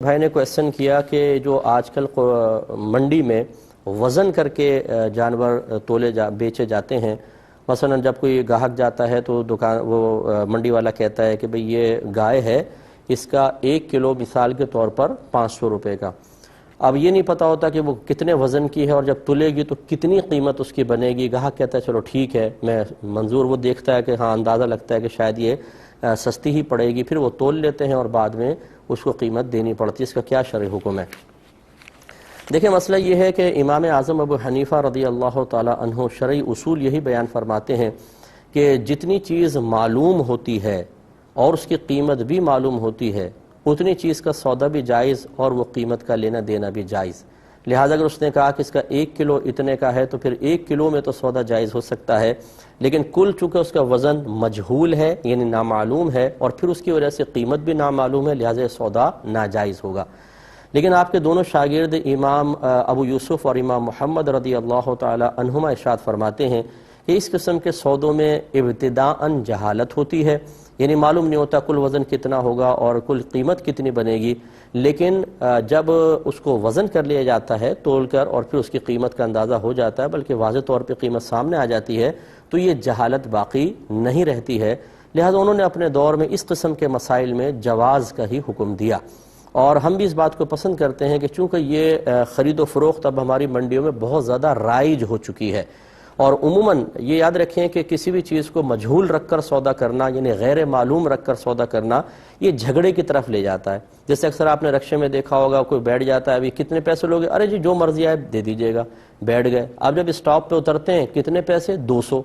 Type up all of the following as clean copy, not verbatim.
بھائی نے کویسچن کیا کہ جو آج کل منڈی میں وزن کر کے جانور بیچے جاتے ہیں، مثلا جب کوئی گاہک جاتا ہے تو منڈی والا کہتا ہے کہ بھئی یہ گائے ہے، اس کا 1 کلو مثال کے طور پر 500 روپے کا۔ اب یہ نہیں پتا ہوتا کہ وہ کتنے وزن کی ہے اور جب تلے گی تو کتنی قیمت اس کی بنے گی۔ گاہک کہتا ہے چلو ٹھیک ہے، میں منظور، وہ دیکھتا ہے کہ ہاں اندازہ لگتا ہے کہ شاید یہ سستی ہی پڑے گی، پھر وہ تول لیتے ہیں اور بعد میں اس کو قیمت دینی پڑتی ہے۔ اس کا کیا شرعی حکم ہے؟ دیکھیں، مسئلہ یہ ہے کہ امام اعظم ابو حنیفہ رضی اللہ تعالی عنہ شرعی اصول یہی بیان فرماتے ہیں کہ جتنی چیز معلوم ہوتی ہے اور اس کی قیمت بھی معلوم ہوتی ہے، اتنی چیز کا سودا بھی جائز اور وہ قیمت کا لینا دینا بھی جائز۔ لہٰذا اگر اس نے کہا کہ اس کا 1 کلو اتنے کا ہے تو پھر 1 کلو میں تو سودا جائز ہو سکتا ہے، لیکن کل چونکہ اس کا وزن مجہول ہے یعنی نامعلوم ہے اور پھر اس کی وجہ سے قیمت بھی نامعلوم ہے، لہٰذا سودا ناجائز ہوگا۔ لیکن آپ کے دونوں شاگرد امام ابو یوسف اور امام محمد رضی اللہ تعالی عنہما ارشاد فرماتے ہیں کہ اس قسم کے سودوں میں ابتداءً جہالت ہوتی ہے، یعنی معلوم نہیں ہوتا کل وزن کتنا ہوگا اور کل قیمت کتنی بنے گی، لیکن جب اس کو وزن کر لیا جاتا ہے تول کر اور پھر اس کی قیمت کا اندازہ ہو جاتا ہے، بلکہ واضح طور پہ قیمت سامنے آ جاتی ہے، تو یہ جہالت باقی نہیں رہتی ہے۔ لہذا انہوں نے اپنے دور میں اس قسم کے مسائل میں جواز کا ہی حکم دیا، اور ہم بھی اس بات کو پسند کرتے ہیں کہ چونکہ یہ خرید و فروخت اب ہماری منڈیوں میں بہت زیادہ رائج ہو چکی ہے، اور عموماً یہ یاد رکھیں کہ کسی بھی چیز کو مجہول رکھ کر سودا کرنا یعنی غیر معلوم رکھ کر سودا کرنا یہ جھگڑے کی طرف لے جاتا ہے۔ جیسے اکثر آپ نے رکشے میں دیکھا ہوگا، کوئی بیٹھ جاتا ہے، ابھی کتنے پیسے لوگے؟ ارے جی جو مرضی آئے دے دیجئے گا، بیٹھ گئے۔ اب جب اسٹاپ پہ اترتے ہیں، کتنے پیسے؟ 200۔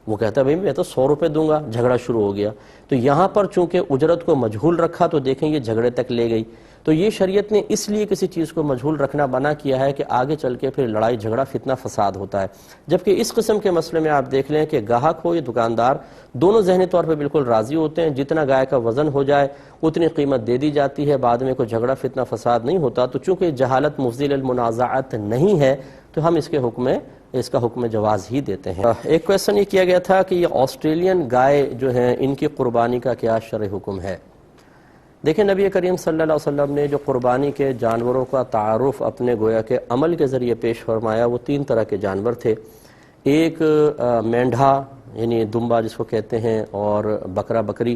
وہ کہتا ہے بھئی میں تو 100 روپے دوں گا، جھگڑا شروع ہو گیا۔ تو یہاں پر چونکہ اجرت کو مجہول رکھا تو دیکھیں یہ جھگڑے تک لے گئی۔ تو یہ شریعت نے اس لیے کسی چیز کو مجہول رکھنا منع کیا ہے کہ آگے چل کے پھر لڑائی جھگڑا فتنہ فساد ہوتا ہے، جبکہ اس قسم کے مسئلے میں آپ دیکھ لیں کہ گاہک ہو یا دکاندار دونوں ذہنی طور پہ بالکل راضی ہوتے ہیں، جتنا گائے کا وزن ہو جائے اتنی قیمت دے دی جاتی ہے، بعد میں کوئی جھگڑا فتنہ فساد نہیں ہوتا۔ تو چونکہ جہالت مفضی للمنازعات نہیں ہے تو ہم اس کا حکم جواز ہی دیتے ہیں۔ ایک کویسچن یہ کیا گیا تھا کہ یہ آسٹریلین گائے جو ہیں ان کی قربانی کا کیا شرعی حکم ہے؟ دیکھیں، نبی کریم صلی اللہ علیہ وسلم نے جو قربانی کے جانوروں کا تعارف اپنے گویا کے عمل کے ذریعے پیش فرمایا، وہ 3 طرح کے جانور تھے۔ ایک مینڈھا یعنی دمبا جس کو کہتے ہیں، اور بکرا بکری۔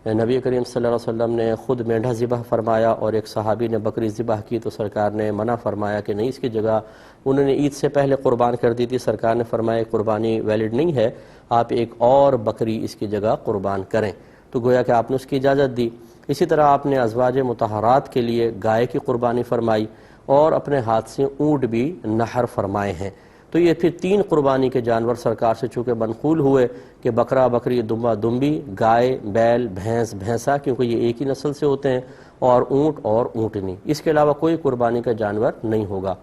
نبی کریم صلی اللہ علیہ وسلم نے خود مینڈھا ذبح فرمایا اور ایک صحابی نے بکری ذبح کی تو سرکار نے منع فرمایا کہ نہیں، اس کی جگہ انہوں نے عید سے پہلے قربان کر دی تھی، سرکار نے فرمایا قربانی ویلڈ نہیں ہے، آپ ایک اور بکری اس کی جگہ قربان کریں، تو گویا کہ آپ نے اس کی اجازت دی۔ اسی طرح آپ نے ازواج مطہرات کے لیے گائے کی قربانی فرمائی اور اپنے ہاتھ سے اونٹ بھی نحر فرمائے ہیں۔ تو یہ پھر 3 قربانی کے جانور سرکار سے چونکہ منقول ہوئے کہ بکرا بکری، دمبا دمبی، گائے بیل بھینس بھینسا، کیونکہ یہ ایک ہی نسل سے ہوتے ہیں، اور اونٹ اور اونٹنی، اس کے علاوہ کوئی قربانی کا جانور نہیں ہوگا۔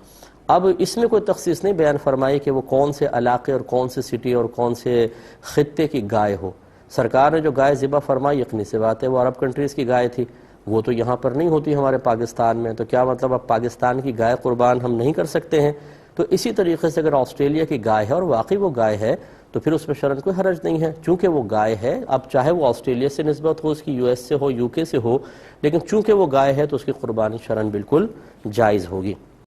اب اس میں کوئی تخصیص نہیں بیان فرمائی کہ وہ کون سے علاقے اور کون سے سٹی اور کون سے خطے کی گائے ہو۔ سرکار نے جو گائے ذبح فرمائی یقینی سی بات ہے وہ عرب کنٹریز کی گائے تھی، وہ تو یہاں پر نہیں ہوتی ہمارے پاکستان میں، تو کیا مطلب اب پاکستان کی گائے قربان ہم نہیں کر سکتے ہیں؟ تو اسی طریقے سے اگر آسٹریلیا کی گائے ہے اور واقعی وہ گائے ہے تو پھر اس میں شرعاً کوئی حرج نہیں ہے، چونکہ وہ گائے ہے۔ اب چاہے وہ آسٹریلیا سے نسبت ہو، اس کی US سے ہو، UK سے ہو، لیکن چونکہ وہ گائے ہے تو اس کی قربانی شرعاً بالکل جائز ہوگی۔